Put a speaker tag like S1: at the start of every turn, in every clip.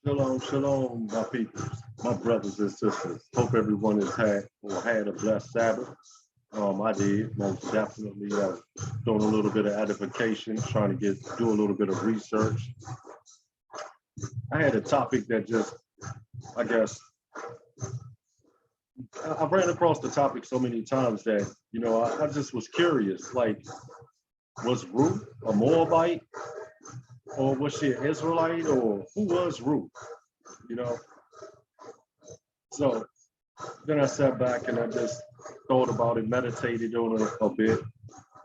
S1: Shalom, shalom, my people, my brothers and sisters. Hope everyone has had a blessed Sabbath. I did most definitely. Doing a little bit of edification, trying to do a little bit of research. I had a topic that just, I guess, I ran across the topic so many times that I just was curious. Like, was Ruth a Moabite, or was she an Israelite, or who was Ruth? You know. So then I sat back and I just thought about it, meditated on it a bit,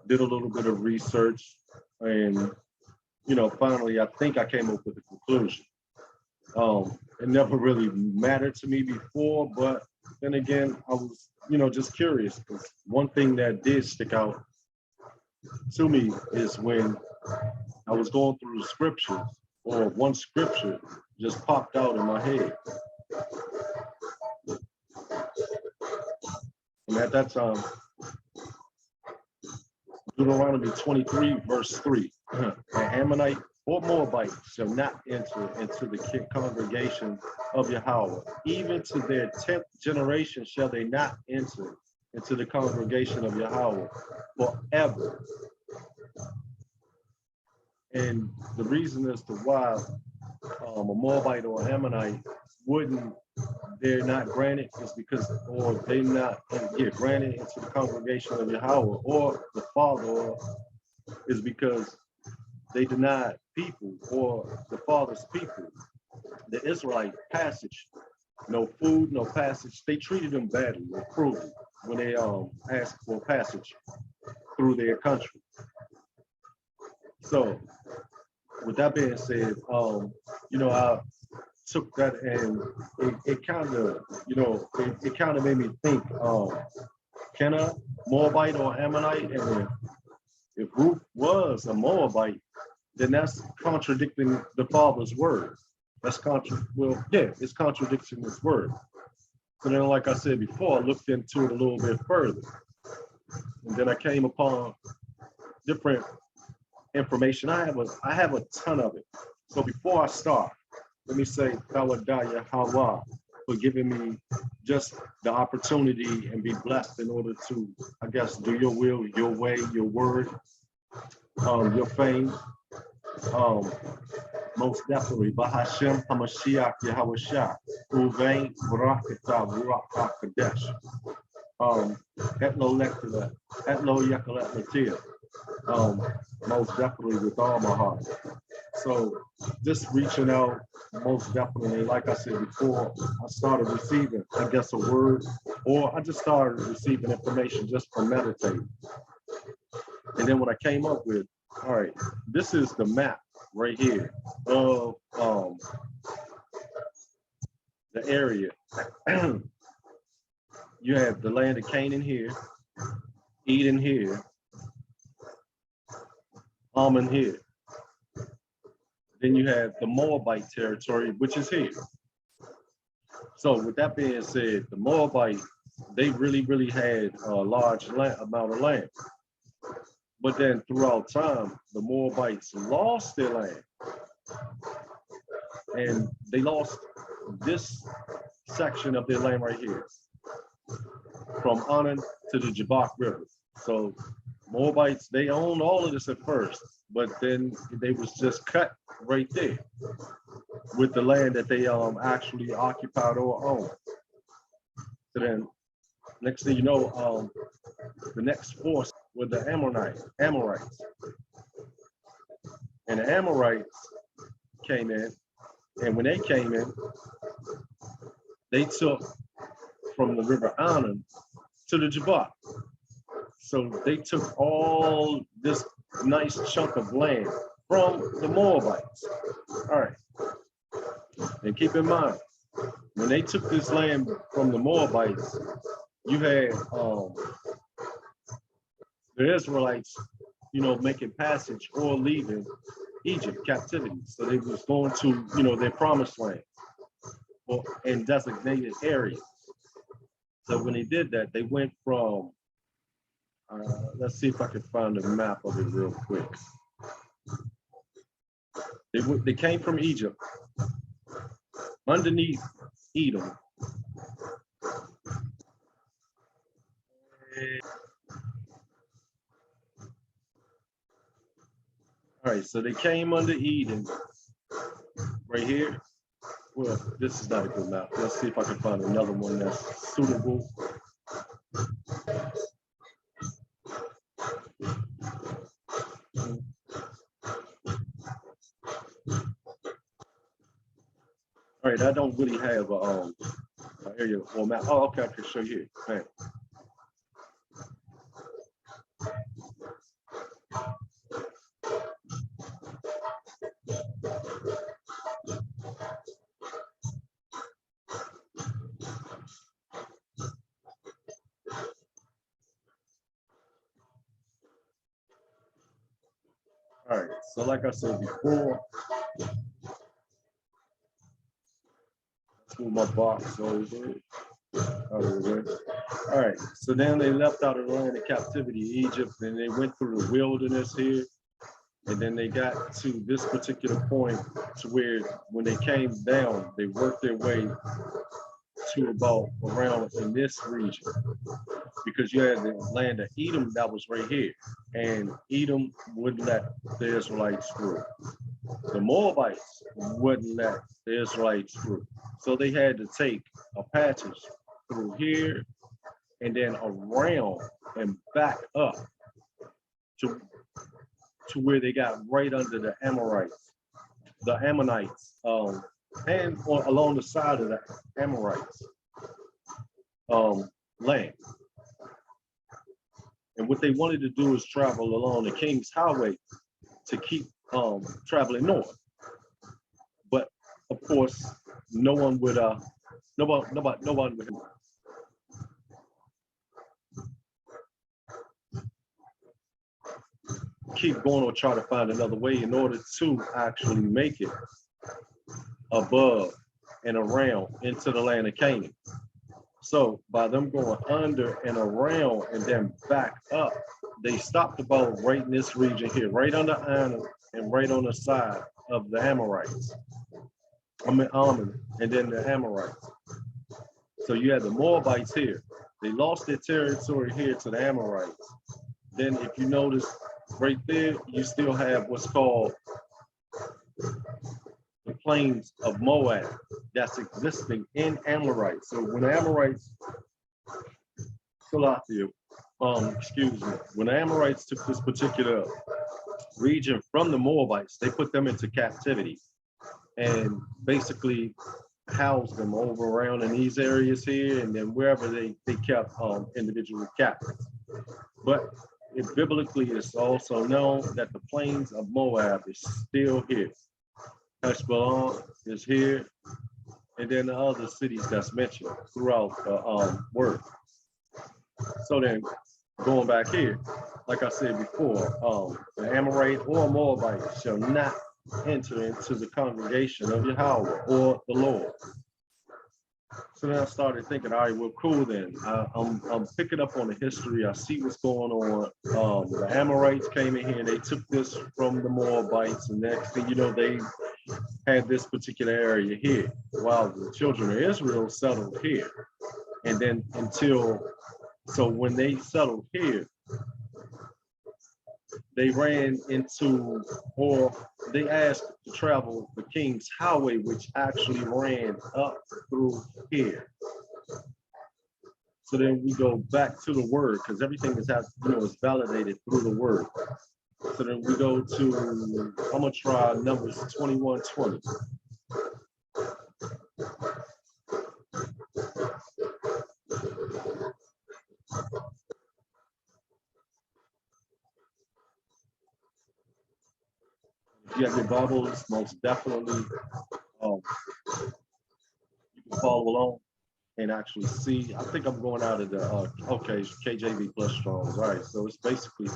S1: did a little bit of research, and finally I think I came up with a conclusion. It never really mattered to me before, but then again, I was, just curious, because one thing that did stick out to me is when I was going through the scriptures, or one scripture just popped out in my head. And at that time, Deuteronomy 23, verse 3, an Ammonite or Moabite shall not enter into the congregation of Yahweh. Even to their 10th generation shall they not enter into the congregation of Yahweh forever. And the reason as to why a Moabite or Ammonite they're not granted is because, or they not get granted into the congregation of Yahweh or the Father, is because they denied people or the Father's people, the Israelite passage. No food, no passage. They treated them badly or cruelly when they asked for passage through their country. So with that being said, I took that and it kind of, it kind of made me think, can a Moabite or Ammonite, and if Ruth was a Moabite, then that's contradicting the Father's word. It's contradicting his word. So then, like I said before, I looked into it a little bit further. And then I came upon different information. I have a ton of it. So before I start, let me say Thawadaya Hawa for giving me just the opportunity and be blessed in order to, I guess, do your will, your way, your word, your fame. Most definitely, Bahashem Hamashiach Yahawashah, Uvain Barakata Ruach HaKadesh, Etlo Lectula, Etlo Yekalet Latia, most definitely with all my heart. So just reaching out, most definitely, like I said before, I started receiving, I guess, a word, or I just started receiving information just from meditating. And then what I came up with, all right, this is the map right here of the area. You have the land of Canaan here, Eden here, Ammon here. Then you have the Moabite territory, which is here. So with that being said, the Moabite, they really had a large amount of land. But then throughout time, the Moabites lost their land. And they lost this section of their land right here, from Anan to the Jabbok River. So Moabites, they owned all of this at first, but then they was just cut right there with the land that they actually occupied or owned. So then next thing you know, the next force were the Amorites. And the Amorites came in, and when they came in, they took from the river Anan to the Jabbok. So they took all this nice chunk of land from the Moabites. All right. And keep in mind, when they took this land from the Moabites, you had the Israelites, making passage or leaving Egypt captivity. So they was going to, their promised land or in designated areas. So when they did that, they went from, let's see if I can find a map of it real quick. They came from Egypt, underneath Edom. All right, so they came under Eden right here. Well, this is not a good map. Let's see if I can find another one that's suitable. All right, I don't really have an area or map. Oh, okay, I can show you here. Man. All right, so like I said before, let's move my box over. All right, so then they left out of the land of captivity, Egypt, and they went through the wilderness here, and then they got to this particular point to where when they came down, they worked their way to about around in this region, because you had the land of Edom that was right here, and Edom wouldn't let the Israelites through. The Moabites wouldn't let the Israelites through. So they had to take a passage through here and then around and back up to where they got right under the Amorites, the Ammonites, and along the side of the Amorites land. And what they wanted to do is travel along the King's Highway to keep traveling north. But of course, no one would keep going or try to find another way in order to actually make it above and around into the land of Canaan. So by them going under and around and then back up, they stopped the boat right in this region here, right under Anna and right on the side of the Amorites. And then the Amorites. So you had the Moabites here. They lost their territory here to the Amorites. Then if you notice right there, you still have what's called the plains of Moab that's existing in Amorite. So when the Amorites, when the Amorites took this particular region from the Moabites, they put them into captivity and basically housed them over around in these areas here, and then wherever they kept individual captives. But biblically, it's also known that the plains of Moab is still here. Heshbon is here, and then the other cities that's mentioned throughout the word. So then, going back here, like I said before, the Amorite or Moabite shall not enter into the congregation of Yahweh or the Lord. So then I started thinking, all right, well, cool then. I'm picking up on the history. I see what's going on. The Amorites came in here and they took this from the Moabites, and next thing you know, they had this particular area here, while the children of Israel settled here. And then so when they settled here, they ran into, or they asked to travel the King's Highway, which actually ran up through here. So then we go back to the word, because everything is validated through the word. So then we go to, I'm gonna try Numbers 21:20. If you have your Bibles, most definitely you can follow along and actually see. I think I'm going out of the, okay, KJV plus Strong's. All right, so it's basically,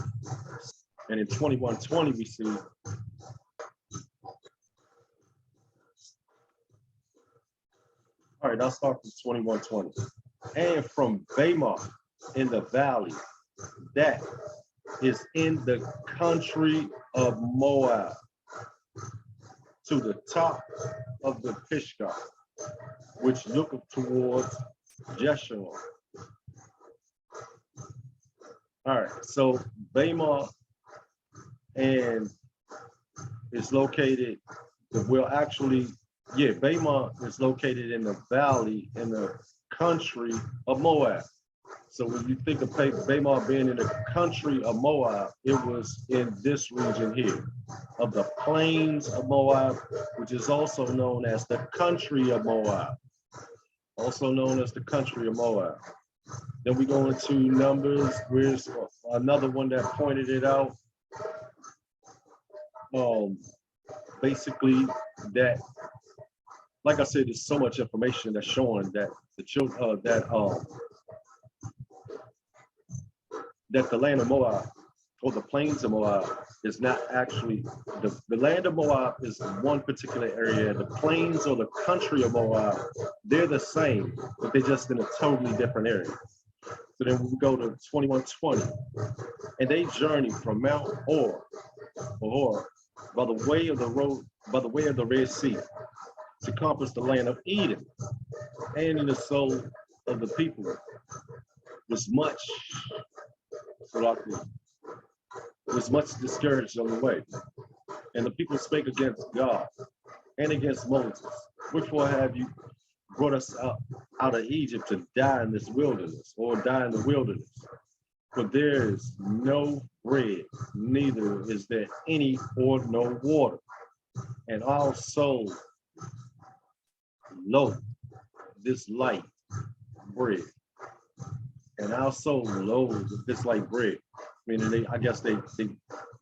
S1: and in 21:20 we see, all right, I'll start from 21:20. And from Bamoth in the valley, that is in the country of Moab, to the top of the Pisgah, which looketh towards Jeshurun. All right, so Bama and is located, Bama is located in the valley in the country of Moab. So when you think of Bama being in the country of Moab, it was in this region here of the plains of Moab, which is also known as the country of Moab. Also known as the country of Moab. Then we go into Numbers, where's another one that pointed it out. Basically that, like I said, there's so much information that's showing that the children that the land of Moab or the plains of Moab is not actually the land of Moab is one particular area. The plains or the country of Moab, they're the same, but they're just in a totally different area. So then we go to 2120, and they journey from Mount Or by the way of the Red Sea to compass the land of Eden, and in the soul of the people was much discouraged on the way. And the people spake against God and against Moses, wherefore have you brought us out of Egypt to die in this wilderness, or die in the wilderness? For there is no bread, neither is there any or no water. And our soul loathe this light bread. And our soul loathes this light bread. Meaning I guess they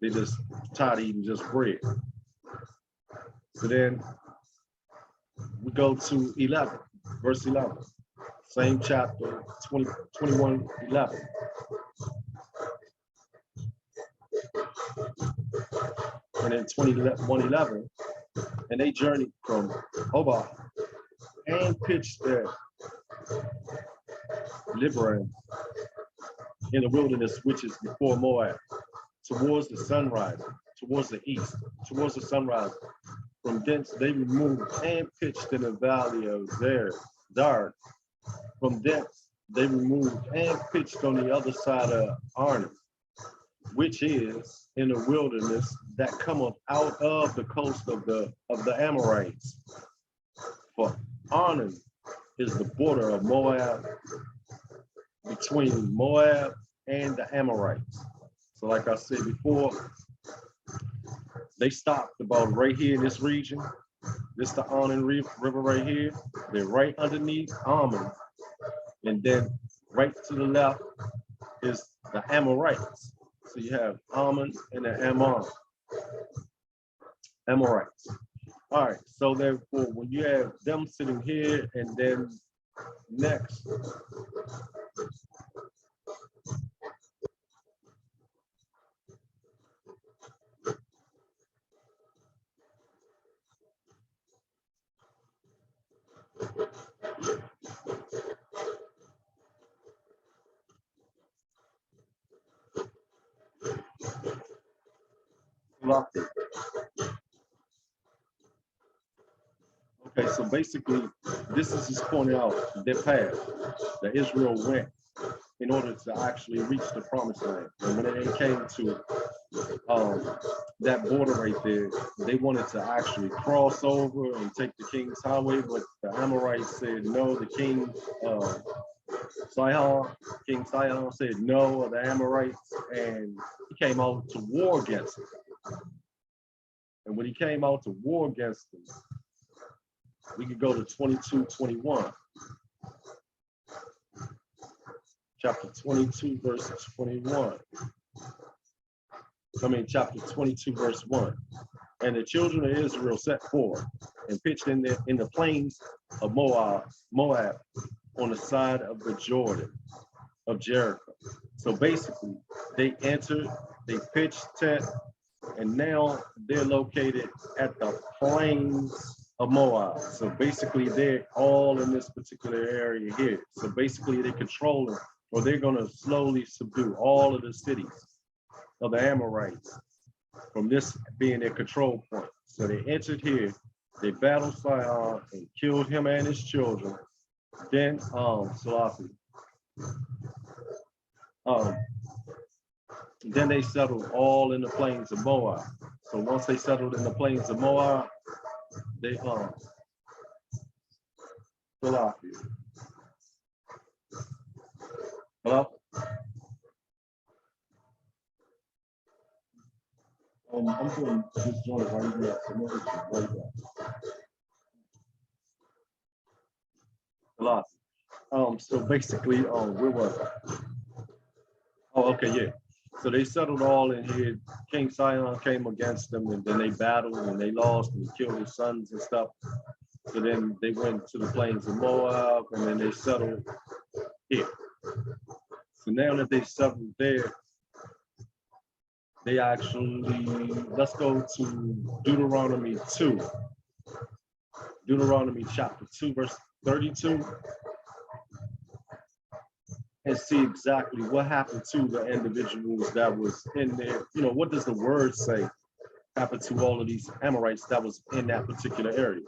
S1: just tired of eating just bread. So then we go to 11, verse 11. Same chapter, 21:11. And then 21:11, and they journeyed from Hobah and pitched their Liberan in the wilderness, which is before Moab, towards the sunrise, towards the east, towards the sunrise. From thence they removed and pitched in the valley of Zard. From thence they removed and pitched on the other side of Arnon, which is in the wilderness that cometh out of the coast of the Amorites. For Arnon is the border of Moab, between Moab and the Amorites. So like I said before, they stopped about right here in this region. This is the Arnon River right here. They're right underneath Ammon. And then right to the left is the Amorites. So you have Ammon and the Amorites. All right, so therefore, when you have them sitting here, and then next, okay, so basically, this is just pointing out their path that Israel went in order to actually reach the promised land. And when it came to that border right there, they wanted to actually cross over and take the King's Highway, but the Amorites said no. The King King Sihon said no of the Amorites, and he came out to war against them. And when he came out to war against them, we could go to 22:21. Chapter 22, verse 21. Chapter 22, verse 1. And the children of Israel set forth and pitched in the plains of Moab on the side of the Jordan of Jericho. So basically, they entered, they pitched tent, and now they're located at the plains of Moab. So basically, they're all in this particular area here. So basically, they're controlling, or they're going to slowly subdue all of the cities of the Amorites from this being their control point. So they entered here, they battled Sihon and killed him and his children. Then Salafi. Um, then they settled all in the plains of Moab. So once they settled in the plains of Moab, they Salafi. Hello? I'm doing this joint right here. Right there. Salafi. So basically, where was I? Oh, okay, yeah. So they settled all in here. King Sihon came against them, and then they battled and they lost and killed his sons and stuff. So then they went to the plains of Moab, and then they settled here. So now that they settled there, they actually, let's go to Deuteronomy 2. Deuteronomy chapter 2, verse 32. And see exactly what happened to the individuals that was in there. You know, what does the word say happened to all of these Amorites that was in that particular area?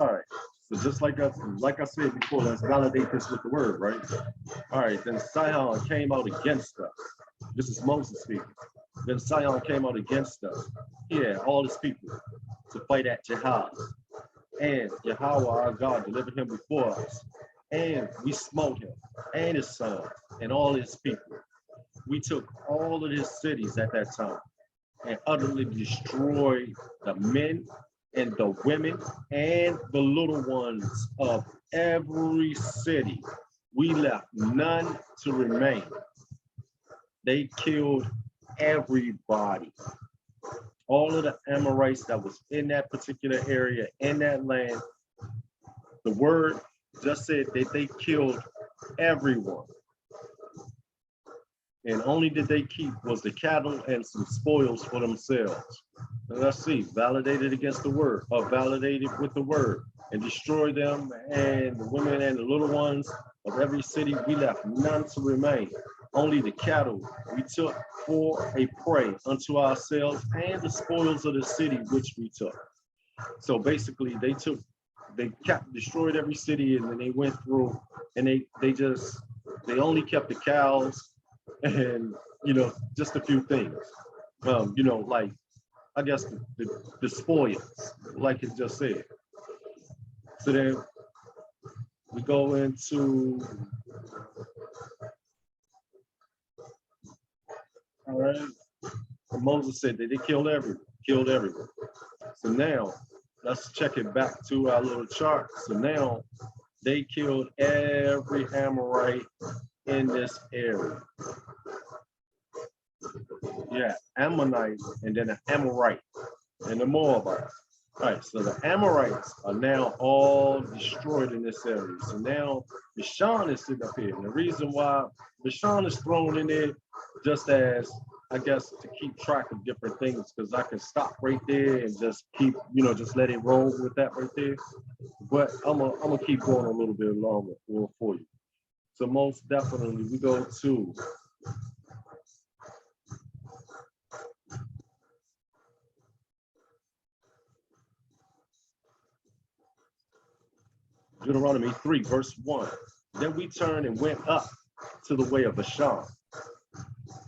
S1: All right. So just like I said before, let's validate this with the word, right? All right. Then Sihon came out against us. This is Moses speaking. Then Sihon came out against us. Yeah, all his people to fight at Jahaz. And Yahweh our God delivered him before us. And we smote him and his son and all his people. We took all of his cities at that time and utterly destroyed the men and the women and the little ones of every city. We left none to remain. They killed everybody. All of the Amorites that was in that particular area, in that land, the word just said that they killed everyone. And only did they keep was the cattle and some spoils for themselves. And let's see, validated against the word, or validated with the word, and destroy them and the women and the little ones of every city. We left none to remain. Only the cattle we took for a prey unto ourselves, and the spoils of the city which we took. So basically, they destroyed every city, and then they went through, and they only kept the cows, and just a few things. Like I guess the spoils, like it just said. So then we go into, all right. And Moses said that they killed everyone. So now let's check it back to our little chart. So now they killed every Amorite in this area. Yeah, Ammonite, and then an Amorite, and the Moabite. All right, so the Amorites are now all destroyed in this area. So now Bashan is sitting up here. And the reason why Bashan is thrown in there, just as, I guess, to keep track of different things, because I can stop right there and just keep, just let it roll with that right there. But I'm gonna keep going a little bit longer for you. So most definitely we go to Deuteronomy 3, verse 1. Then we turned and went up to the way of Bashan.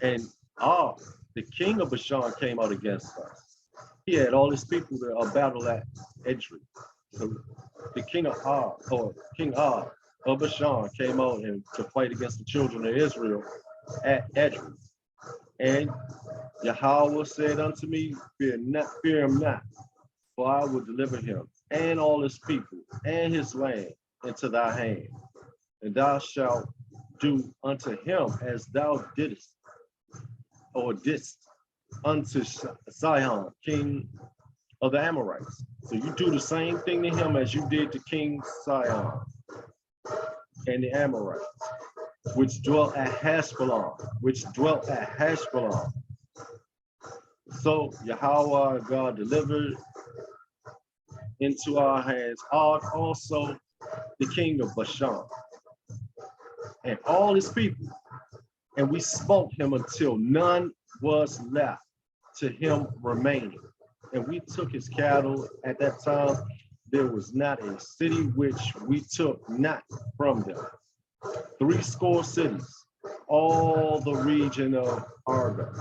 S1: And the king of Bashan came out against us. He had all his people that battle at Edrei. So the king of King of Bashan came out and to fight against the children of Israel at Edrei. And Yahweh said unto me, fear him not, for I will deliver him and all his people and his land into thy hand. And thou shalt do unto him as thou didst unto Sihon, king of the Amorites. So you do the same thing to him as you did to King Sihon. and the Amorites, which dwelt at Heshbon, So Yahweh God delivered into our hands Og, also the king of Bashan, and all his people, and we smote him until none was left to him remaining. And we took his cattle. At that time, there was not a city which we took not from them. 80 cities, all the region of Argob,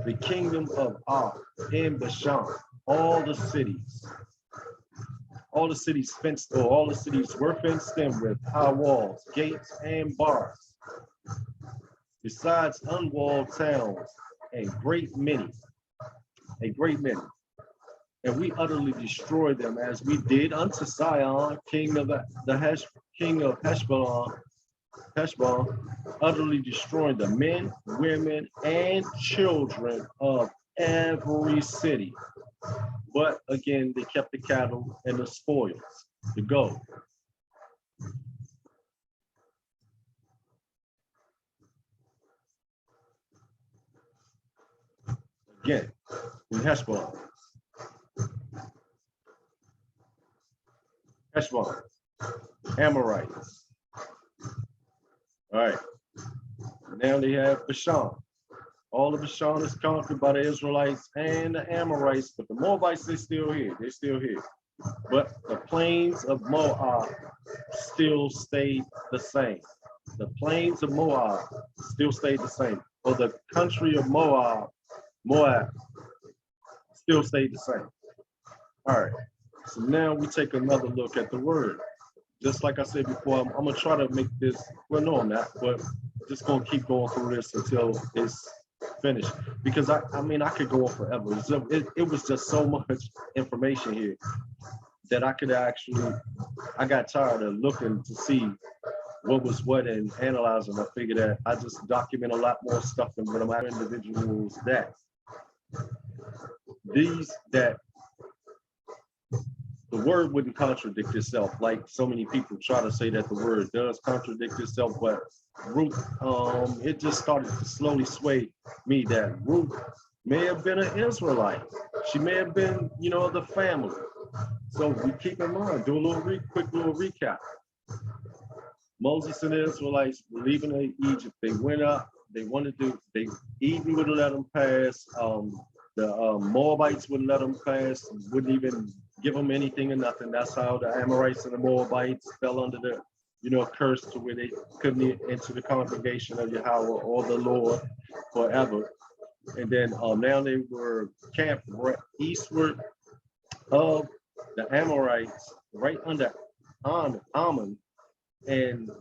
S1: the kingdom of Og in Bashan, all the cities fenced, or all the cities were fenced in with high walls, gates, and bars, besides unwalled towns, a great many. And we utterly destroyed them, as we did unto Sihon, king of Heshbon, utterly destroying the men, women, and children of every city. But again, they kept the cattle and the spoils, the gold. Again, in Heshbon, Amorites. All right. Now they have Bashan. All of Bashan is conquered by the Israelites and the Amorites, but the Moabites, they're still here. But the plains of Moab still stayed the same. The plains of Moab still stayed the same. Or the country of Moab still stayed the same. All right. So now we take another look at the word. Just like I said before, I'm gonna try to make this, well, no, I'm not, but just gonna keep going through this until it's finished. Because I mean, I could go on forever. It was just so much information here that I got tired of looking to see what was what and analyzing. I figured that I just document a lot more stuff than what I'm at individuals that the word wouldn't contradict itself, like so many people try to say that the word does contradict itself. But Ruth, it just started to slowly sway me that Ruth may have been an Israelite. She may have been, the family. So we keep in mind, do a quick little recap. Moses and the Israelites were leaving Egypt. They went up. Eden would have let them pass. The Moabites wouldn't let them pass. Wouldn't even give them anything or nothing. That's how the Amorites and the Moabites fell under the, curse, to where they couldn't enter the congregation of Yahweh or the Lord forever. And then now they were camped right eastward of the Amorites, right under Ammon, and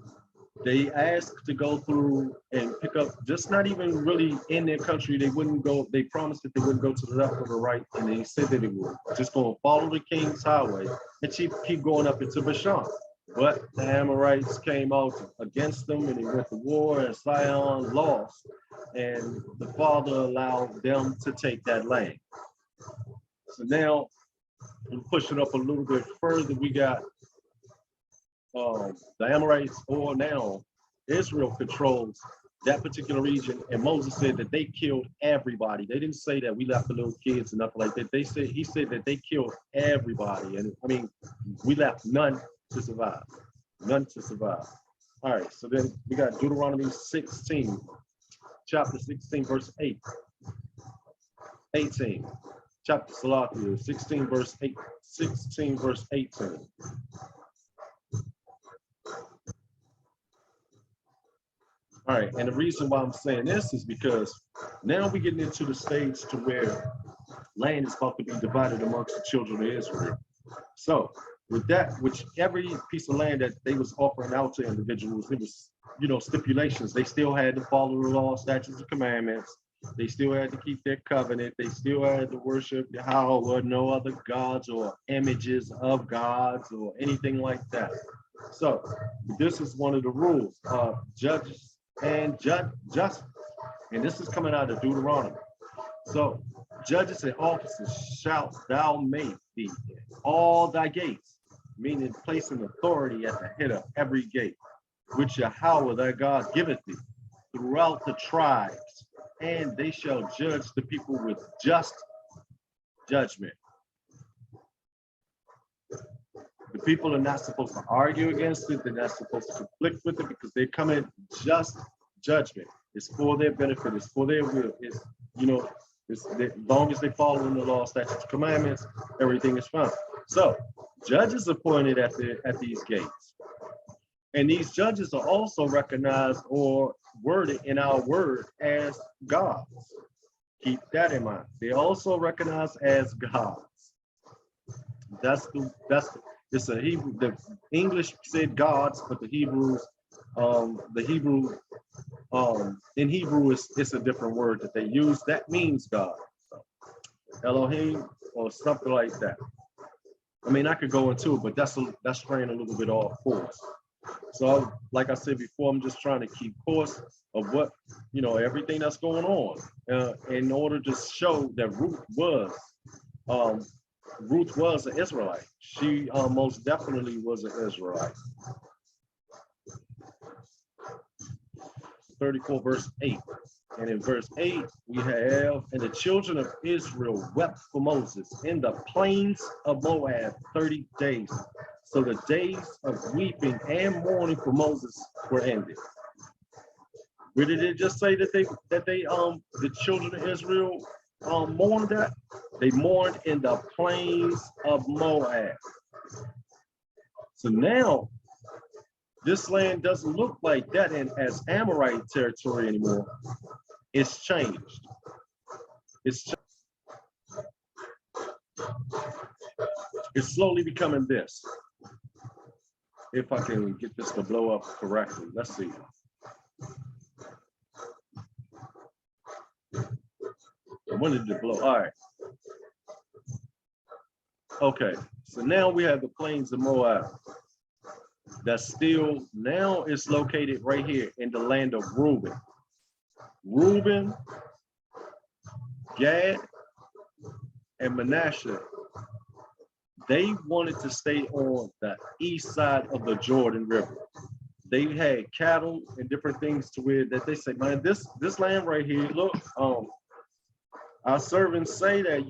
S1: they asked to go through and pick up, just not even really in their country. They wouldn't go, they promised that they wouldn't go to the left or the right, and they said that they would. Just going to follow the king's highway and keep going up into Bashan. But the Amorites came out against them, and they went to war, and Sihon lost, and the Father allowed them to take that land. So now, we push it up a little bit further. We got the Amorites, or now Israel, controls that particular region, and Moses said that they killed everybody. They didn't say that we left the little kids and nothing like that. He said that they killed everybody, and I mean, we left none to survive. All right, so then we got Deuteronomy 16, chapter 16, verse 18. Chapter 16, verse 18. All right, and the reason why I'm saying this is because now we're getting into the stage to where land is about to be divided amongst the children of Israel. So with that, which every piece of land that they was offering out to individuals, it was, stipulations. They still had to follow the law, statutes, and commandments. They still had to keep their covenant. They still had to worship Yahweh, no other gods or images of gods or anything like that. So this is one of the rules. Judges and just, and this is coming out of Deuteronomy. So judges and officers shalt thou make thee in all thy gates, meaning placing authority at the head of every gate, which Yahweh thy God giveth thee throughout the tribes, and they shall judge the people with just judgment. The people are not supposed to argue against it. They're not supposed to conflict with it because they come in just judgment. It's for their benefit. It's for their will. It's, you know, as long as they follow in the law, statutes, commandments, everything is fine. So judges appointed at these gates. And these judges are also recognized or worded in our word as gods. Keep that in mind. They also recognized as gods. It's a Hebrew. The English said gods, but the Hebrews, in Hebrew it's a different word that they use. That means God. So, Elohim or something like that. I mean, I could go into it, but that's straying a little bit off course. So, like I said before, I'm just trying to keep course of what, you know, everything that's going on in order to show that Ruth was an Israelite. She most definitely was an Israelite. 34 verse 8. And in verse 8, we have, and the children of Israel wept for Moses in the plains of Moab 30 days. So the days of weeping and mourning for Moses were ended. Where did it just say that the children of Israel mourned that? They mourned in the plains of Moab. So now this land doesn't look like that as Amorite territory anymore. It's changed. It's slowly becoming this. If I can get this to blow up correctly, let's see. I wanted to blow. All right. Okay. So now we have the plains of Moab. That's still, now it's located right here in the land of Reuben. Reuben, Gad, and Manasseh, they wanted to stay on the east side of the Jordan River. They had cattle and different things to where that they say, man, this land right here, look, our servants say that,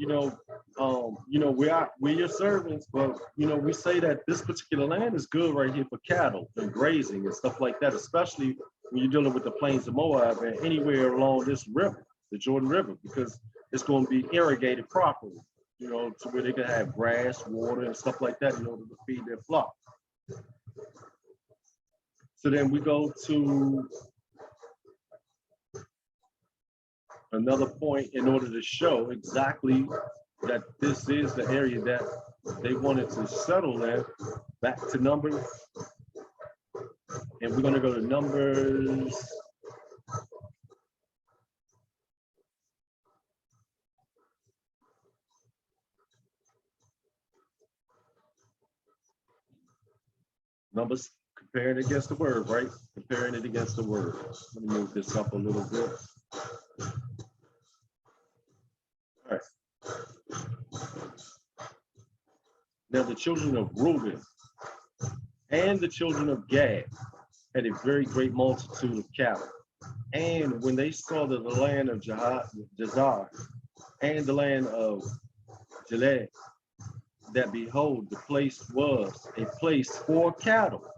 S1: we're your servants, but we say that this particular land is good right here for cattle and grazing and stuff like that, especially when you're dealing with the plains of Moab and anywhere along this river, the Jordan River, because it's going to be irrigated properly, to where they can have grass, water, and stuff like that in order to feed their flock. So then we go to another point in order to show exactly that this is the area that they wanted to settle in. Back to Numbers. And we're going to go to Numbers. Numbers, comparing it against the word, right? Comparing it against the word. Let me move this up a little bit. All right. Now the children of Reuben and the children of Gad had a very great multitude of cattle. And when they saw that the land of Jazar and the land of Gilead, that behold, the place was a place for cattle,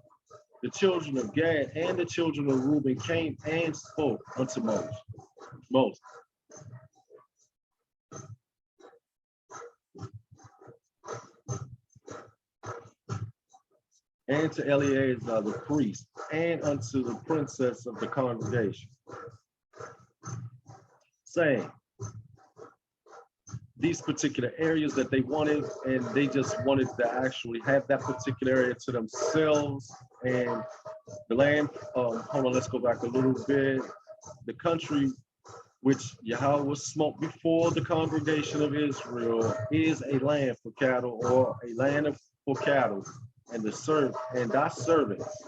S1: the children of Gad and the children of Reuben came and spoke unto Moses. And to Eleazar the priest, and unto the princess of the congregation, saying, these particular areas that they wanted, and they just wanted to actually have that particular area to themselves, and the land, hold on, let's go back a little bit. The country which Yahweh smote before the congregation of Israel is a land for cattle, or a land for cattle, and thy servants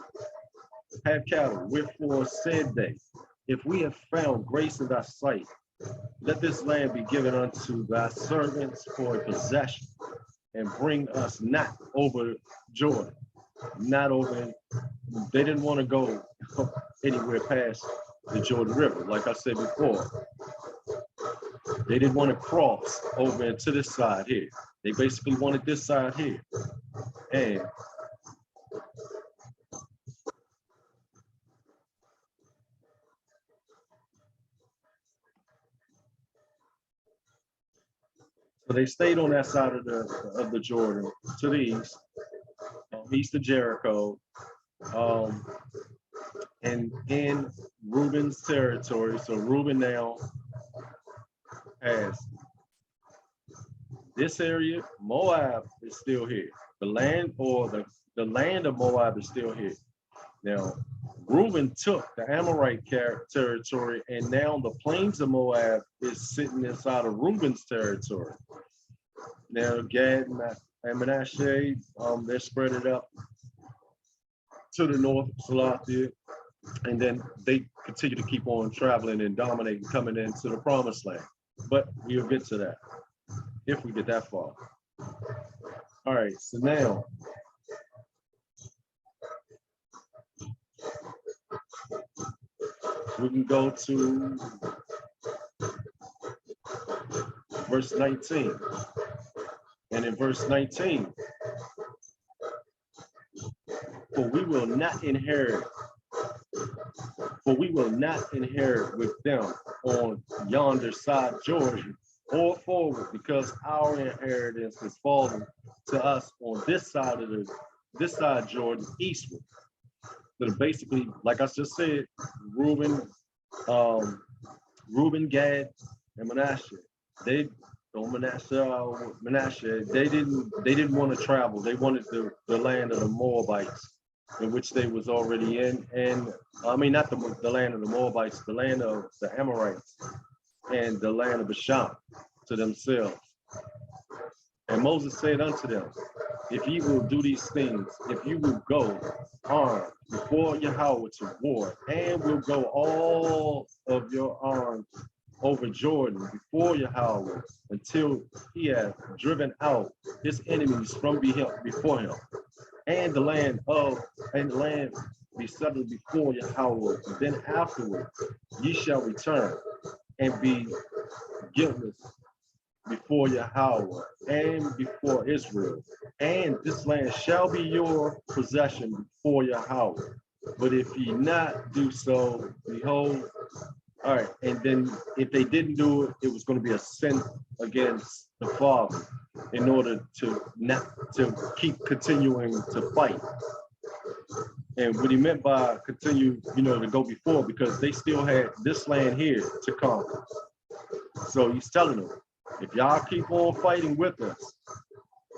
S1: have cattle. Wherefore said they, if we have found grace in thy sight, let this land be given unto thy servants for a possession. and bring us not over Jordan, not over. They didn't want to go anywhere past the Jordan River. Like I said before, they didn't want to cross over into this side here. They basically wanted this side here. And so they stayed on that side of the Jordan to the east of Jericho, um, and in Reuben's territory. So Reuben now has this area. Moab is still here. The land or the land of Moab is still here. Now, Reuben took the Amorite territory, and now the plains of Moab is sitting inside of Reuben's territory. Now, Gad and Manasseh, they're spread it up to the north of Salathia, and then they continue to keep on traveling and dominating, coming into the promised land. But we'll get to that if we get that far. All right, so now we can go to verse 19. And in verse 19, for we will not inherit with them on yonder side Jordan or forward, because our inheritance is fallen to us on this side Jordan eastward. So basically, like I just said, Reuben, Gad, and Manasseh, Manasseh, they didn't want to travel. They wanted the land of the Moabites, in which they was already in. And I mean, not the land of the Moabites, the land of the Amorites and the land of Bashan to themselves. And Moses said unto them, if ye will do these things, if you will go armed before Yahweh to war, and will go all of your arms over Jordan before Yahweh until he hath driven out his enemies from before him, and the land be settled before Yahweh. Then afterward ye shall return and be guiltless before Yahweh and before Israel, and this land shall be your possession before Yahweh. But if ye not do so, behold, all right, and then if they didn't do it, it was going to be a sin against the Father in order to keep continuing to fight. And what he meant by continue, to go before, because they still had this land here to conquer. So he's telling them, if y'all keep on fighting with us,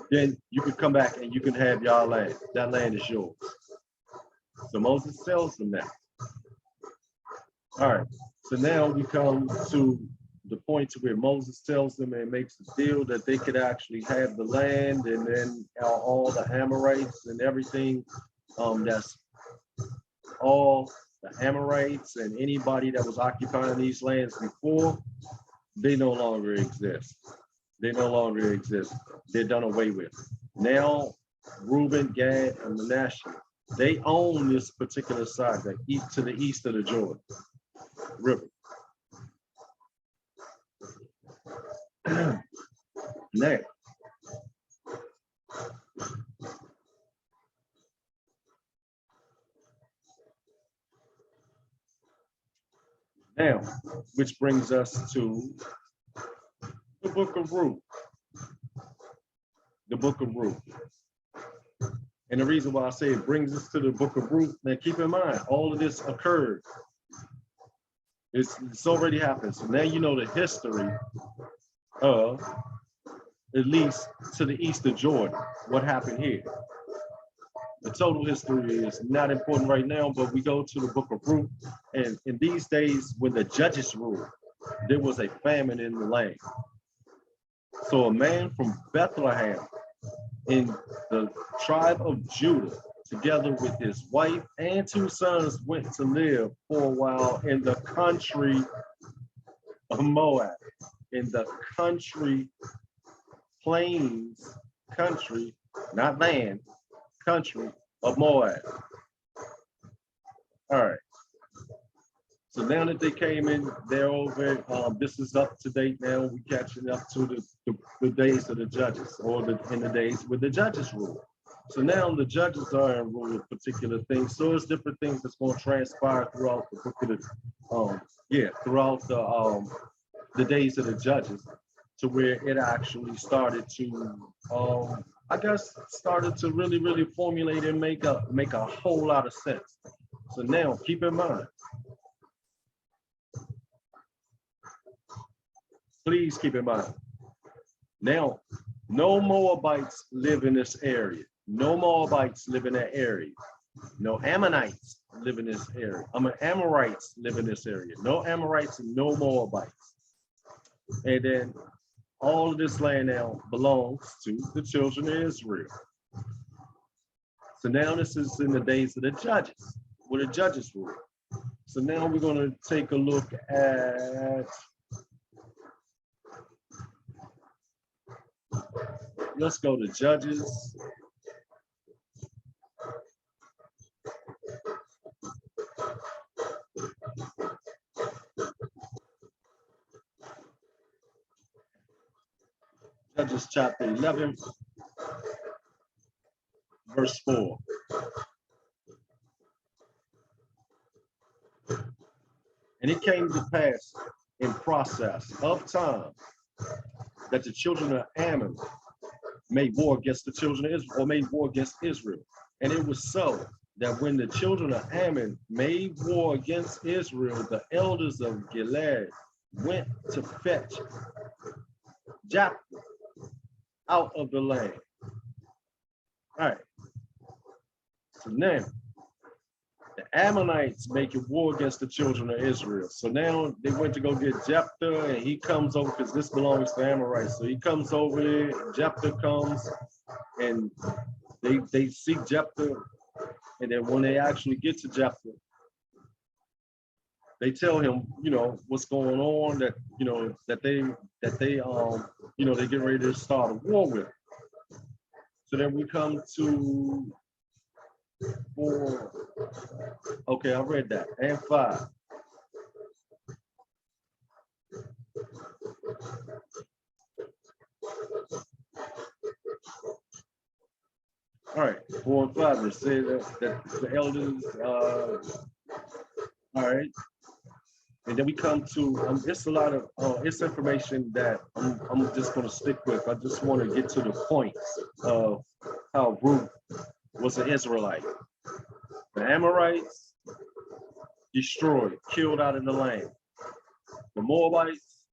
S1: then you can come back and you can have y'all land. That land is yours. So Moses tells them that. All right. So now we come to the point to where Moses tells them and makes the deal that they could actually have the land, and then all the Amorites and everything. That's all the Amorites and anybody that was occupying these lands before, they no longer exist. They no longer exist. They're done away with. Now, Reuben, Gad, and Manasseh, they own this particular side that to the east of the Jordan River. Now, which brings us to the book of Ruth. The book of Ruth. And the reason why I say it brings us to the book of Ruth, now keep in mind, all of this occurred. It's already happened. So now you know the history of, at least to the east of Jordan, what happened here. The total history is not important right now, but we go to the book of Ruth. And in these days, when the judges ruled, there was a famine in the land. So a man from Bethlehem in the tribe of Judah, together with his wife and 2 sons, went to live for a while in the country of Moab, in the country plains country, not land, country of Moab. All right. So now that they came in, they're over. This is up to date now. We're catching up to the days of the judges, or in the days with the judges rule. So now the judges are in rule of particular things. So it's different things that's going to transpire throughout the book of throughout the days of the judges, to where it actually started to, I guess, started to really formulate and make a whole lot of sense. So now keep in mind, please keep in mind, now no Moabites live in this area. No Moabites live in that area. No Ammonites live in this area. Amorites live in this area. No Amorites and no Moabites. And then all of this land now belongs to the children of Israel. So now this is in the days of the judges, where the judges rule. So now we're going to take a look at, let's go to Judges. Judges chapter 11, verse 4. And it came to pass in process of time that the children of Ammon made war against the children of Israel, or made war against Israel. And it was so that when the children of Ammon made war against Israel, the elders of Gilead went to fetch Jephthah out of the land. All right. So now, the Ammonites making war against the children of Israel. So now they went to go get Jephthah, and he comes over, because this belongs to Amorites. So he comes over there, Jephthah comes, and they seek Jephthah. And then when they actually get to Jephthah, they tell him, what's going on, that, they're getting ready to start a war with. So then we come to 4. Okay, I read that. And 5. All right, 4 and 5. They say that the elders, all right. And then we come to, it's a lot of, it's information that I'm just going to stick with. I just want to get to the points of how Ruth was an Israelite. The Amorites destroyed, killed out in the land. The Moabites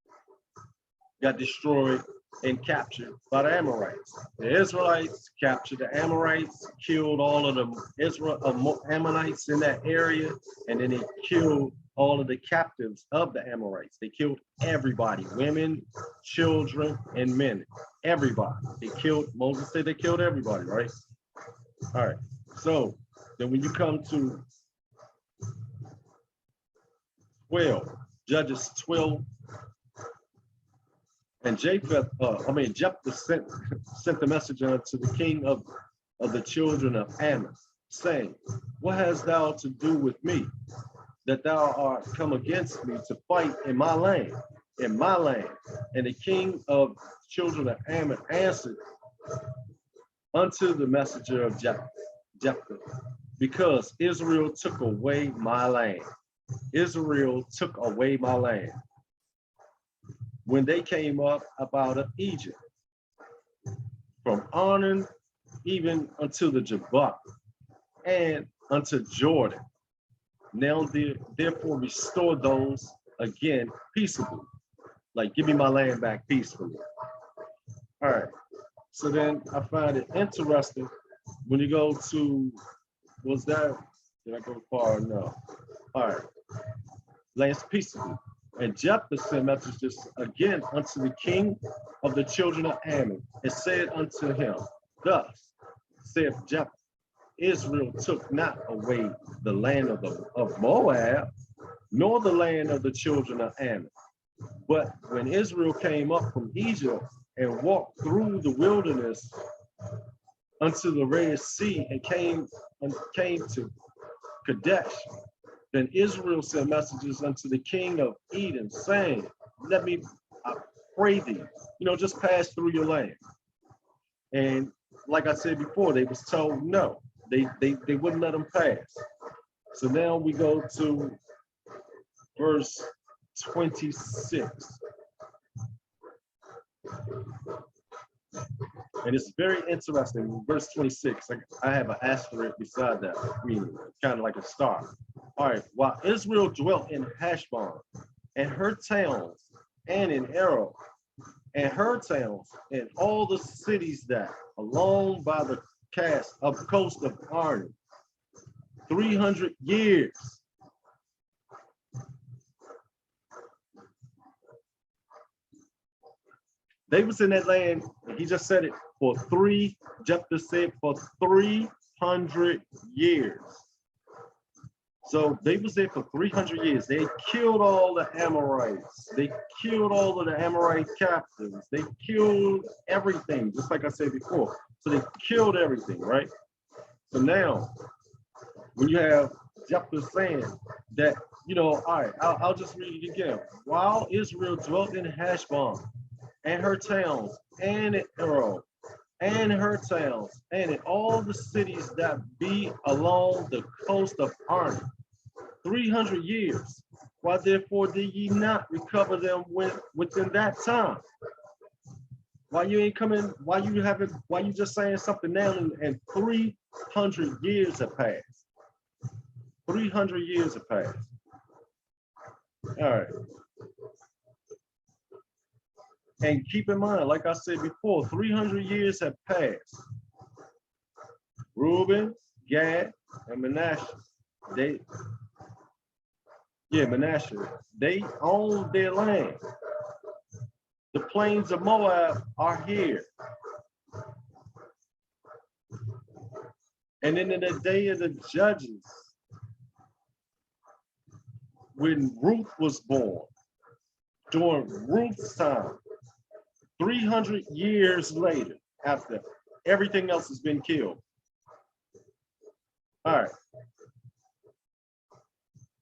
S1: got destroyed and captured by the Amorites. The Israelites captured the Amorites, killed all of the Ammonites in that area, and then they killed all of the captives of the Amorites. They killed everybody, women, children, and men. Everybody. They killed, Moses said they killed everybody, right? All right. So then when you come to 12, Judges 12, and Jephthah sent the messenger to the king of the children of Ammon, saying, what hast thou to do with me, that thou art come against me to fight in my land? And the king of children of Ammon answered unto the messenger of Jephthah, because Israel took away my land. Israel took away my land when they came up out of Egypt, from Arnon even unto the Jabbok, and unto Jordan. Now therefore restore those again peaceably. Like, give me my land back peacefully. All right. So then I find it interesting when you go to, did I go far enough? All right. Lands peaceably. And Jephthah sent messages again unto the king of the children of Ammon, and said unto him, thus saith Jephthah, Israel took not away the land of Moab, nor the land of the children of Ammon. But when Israel came up from Egypt and walked through the wilderness unto the Red Sea and came to Kadesh. Then Israel sent messages unto the king of Edom, saying, let me, I pray thee, just pass through your land. And like I said before, they was told no. They wouldn't let them pass. So now we go to verse 26. And it's very interesting. Verse 26, I have an asterisk beside that, meaning kind of like a star. All right, while Israel dwelt in Heshbon and her towns, and in Arab and her towns, and all the cities that along by the coast of Arnon, 300 years. They was in that land, he just said it, Jephthah said for 300 years. So they was there for 300 years. They killed all the Amorites. They killed all of the Amorite captives. They killed everything, just like I said before. So they killed everything, right? So now, when you have Jephthah saying that, all right, I'll just read it again. While Israel dwelt in Heshbon and her towns, and in Arab, and her towns, and in all the cities that be along the coast of Arnon, 300 years. Why therefore did ye not recover them within that time? Why you ain't coming? Why you just saying something now and 300 years have passed? 300 years have passed. All right. And keep in mind, like I said before, 300 years have passed. Reuben, Gad, and Manasseh, Manasseh, they own their land. The plains of Moab are here. And then in the day of the judges, when Ruth was born, during Ruth's time, 300 years later, after everything else has been killed. All right.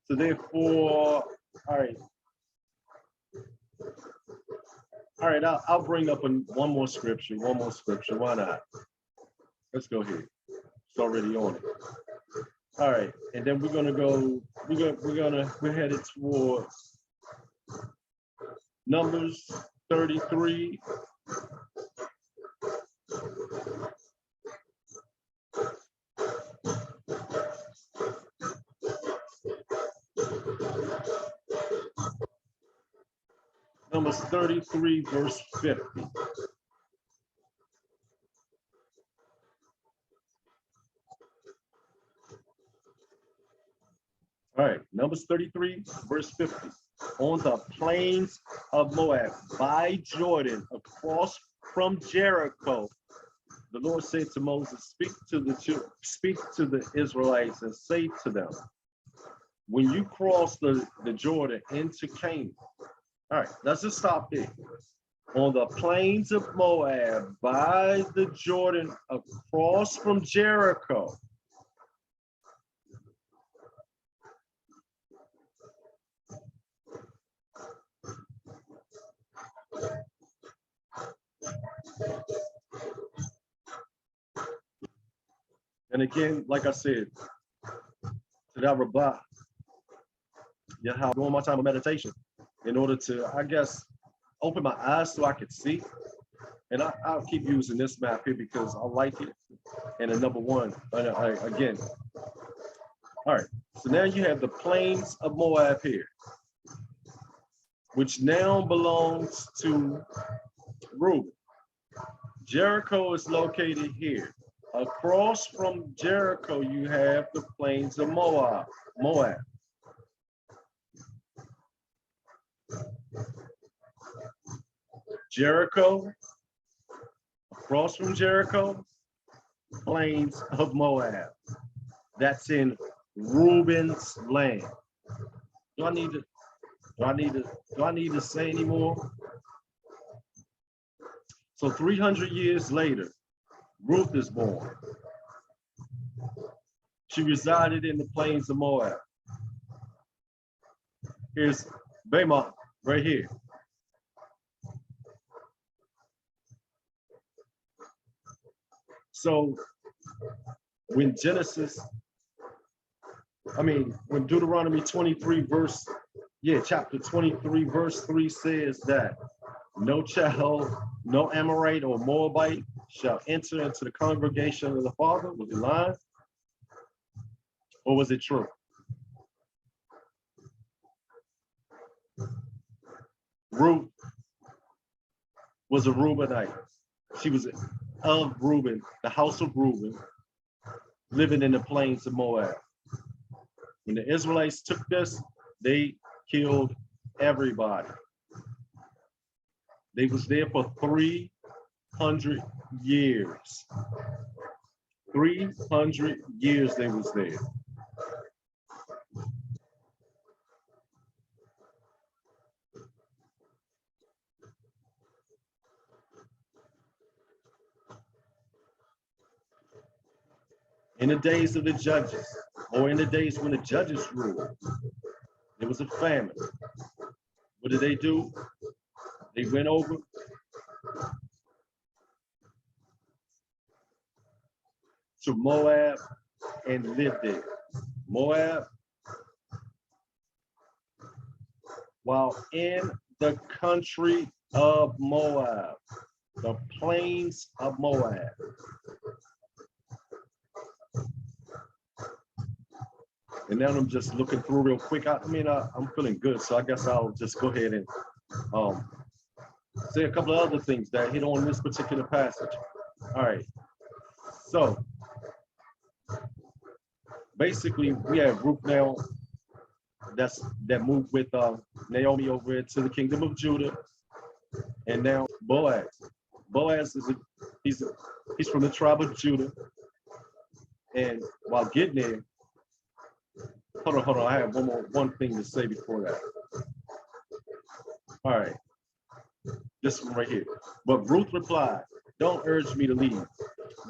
S1: So therefore, all right. All right, I'll bring up one more scripture. Why not? Let's go here. It's already on it. All right, and then we're gonna go. We're headed towards Numbers 33. Numbers 33, verse 50. All right, Numbers 33, verse 50. On the plains of Moab, by Jordan, across from Jericho, the Lord said to Moses, speak to the Israelites and say to them, when you cross the Jordan into Canaan. All right, let's just stop there. On the plains of Moab, by the Jordan, across from Jericho. And again, like I said, to that Rabbah, how during my time of meditation, in order to, I guess, open my eyes so I could see. And I'll keep using this map here because I like it. And then number one, again. All right, so now you have the plains of Moab here, which now belongs to Reuben. Jericho is located here. Across from Jericho, you have the plains of Moab. Jericho, across from Jericho, plains of Moab. That's in Reuben's land. Do I need to say any more? So 300 years later, Ruth is born. She resided in the plains of Moab. Here's Bama right here. So when when Deuteronomy 23 chapter 23 verse 3 says that no child, no Amorite or Moabite shall enter into the congregation of the Father, was it lying? Or was it true? Ruth was a Reubenite. She was of Reuben, the house of Reuben, living in the plains of Moab. When the Israelites took this, they killed everybody. They was there for 300 years. 300 years they was there. In the days of the judges, or in the days when the judges ruled, there was a famine. What did they do? They went over to Moab and lived there. Moab, while in the country of Moab, the plains of Moab. And now I'm just looking through real quick. I'm feeling good, so I guess I'll just go ahead and say a couple of other things that hit on this particular passage. All right. So basically, we have Ruth now that moved with Naomi over into the kingdom of Judah, and now Boaz. Boaz he's from the tribe of Judah, and while getting there, hold on. I have one thing to say before that. All right, this one right here. But Ruth replied, "Don't urge me to leave.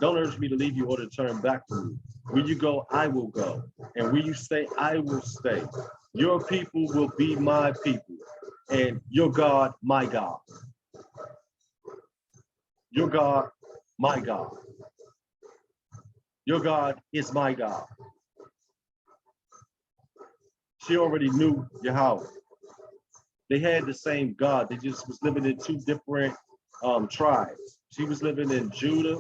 S1: Don't urge me to leave you or to turn back from you. Where you go, I will go. And where you stay, I will stay. Your people will be my people, and your God, my God. Your God, my God. Your God is my God." She already knew Yahweh. They had the same God. They just was living in two different tribes. She was living in Judah.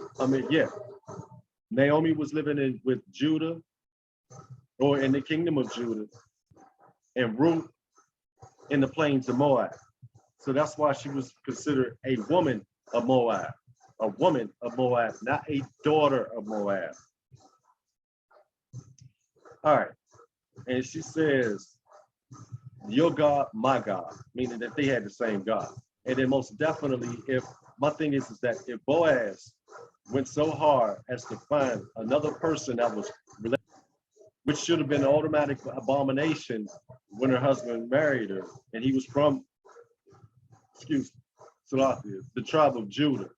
S1: Naomi was living with Judah, or in the kingdom of Judah, and Ruth in the plains of Moab. So that's why she was considered a woman of Moab, not a daughter of Moab. All right. And she says, your God, my God, meaning that they had the same God. And then most definitely, if that if Boaz went so hard as to find another person that was related, which should have been an automatic abomination when her husband married her, and he was from, the tribe of Judah,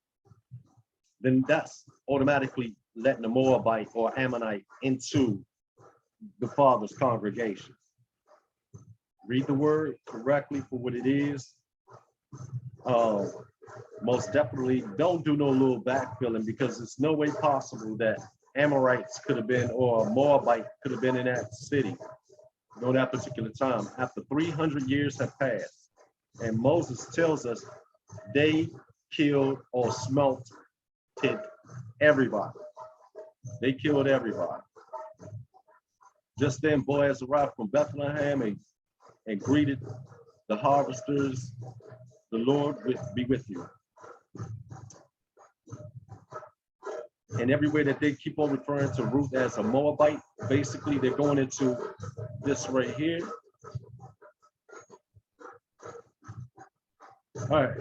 S1: then that's automatically letting the Moabite or Ammonite into the Father's congregation. Read the word correctly for what it is. Most definitely don't do no little backfilling, because it's no way possible that Amorites could have been, or a Moabite could have been in that city during that particular time. After 300 years have passed, and Moses tells us they killed or smelted everybody. They killed everybody. Just then Boaz arrived from Bethlehem and greeted the harvesters. The Lord be with you. And everywhere that they keep on referring to Ruth as a Moabite, basically they're going into this right here. All right,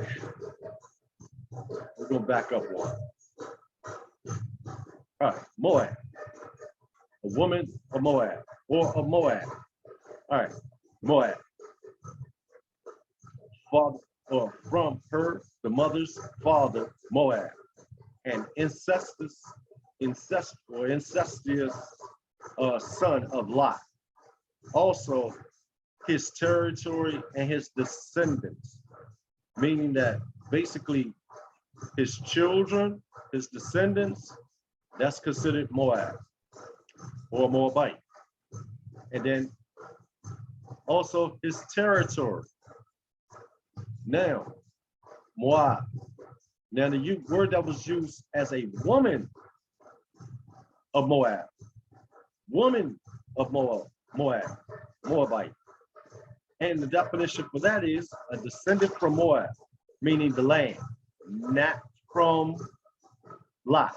S1: we're going to back up one. All right, Moab, a woman of Moab, or of Moab. All right, Moab. Father, or from her, the mother's father, Moab. an incestuous son of Lot. Also, his territory and his descendants, meaning that basically his children, his descendants, that's considered Moab or Moabite. And then also his territory. Now, Moab. Now the word that was used as a woman of Moab, woman of Moabite. And the definition for that is a descendant from Moab, meaning the land, not from Lot.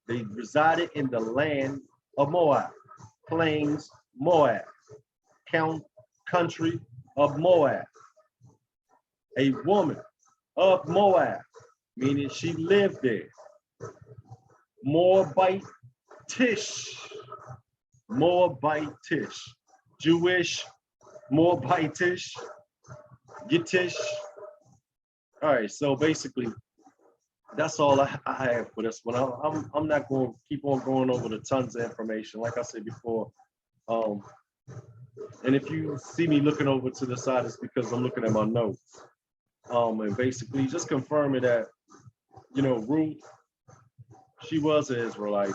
S1: They resided in the land of Moab, plains Moab, country of Moab. A woman of Moab, meaning she lived there. Moabitish, Jewish, Moabitish, Yiddish. All right, so basically, that's all I have for this one. I'm not going to keep on going over the tons of information. Like I said before, and if you see me looking over to the side, it's because I'm looking at my notes. And basically just confirming that, you know, Ruth, she was an Israelite.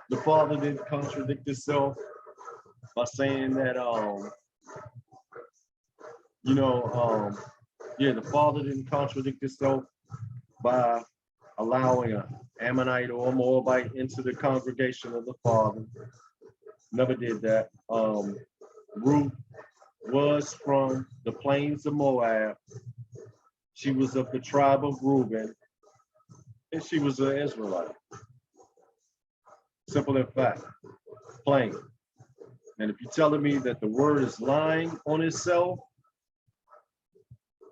S1: The father didn't contradict himself by saying that, the father didn't contradict himself by allowing an Ammonite or a Moabite into the congregation of the father. Never did that. Ruth was from the plains of Moab. She was of the tribe of Reuben, and she was an Israelite. Simple and fact, plain. And if you're telling me that the word is lying on itself,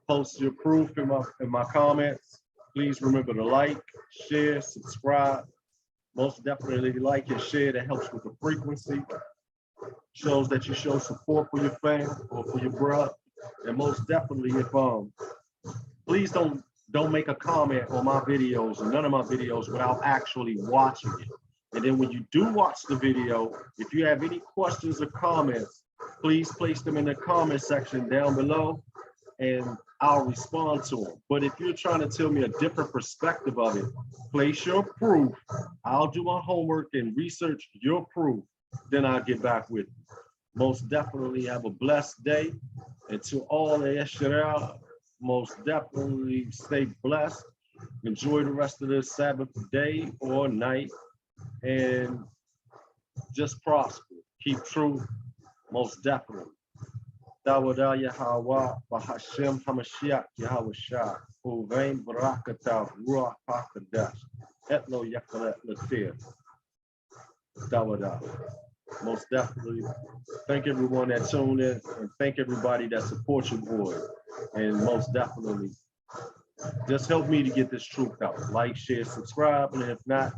S1: post your proof in my comments. Please remember to like, share, subscribe. Most definitely like and share. That helps with the frequency. Shows that you show support for your family or for your brother. And most definitely, if please don't make a comment on my videos or none of my videos without actually watching it. And then when you do watch the video, if you have any questions or comments, please place them in the comment section down below and I'll respond to them. But if you're trying to tell me a different perspective of it, place your proof. I'll do my homework and research your proof. Then I'll get back with you. Most definitely have a blessed day. And to all the Yeshua, most definitely stay blessed. Enjoy the rest of this Sabbath day or night. And just prosper. Keep true. Most definitely. Dawada Yahweh, Bahashem Hamashiach Yahweh Shah, Uvain Barakata, Ruach HaKadosh, Etlo Yakalet Latir. Dawada. Most definitely. Thank everyone that tuned in and thank everybody that supports your boy. And most definitely, just help me to get this truth out. Like, share, subscribe, and if not,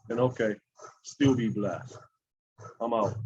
S1: then okay, still be blessed. I'm out.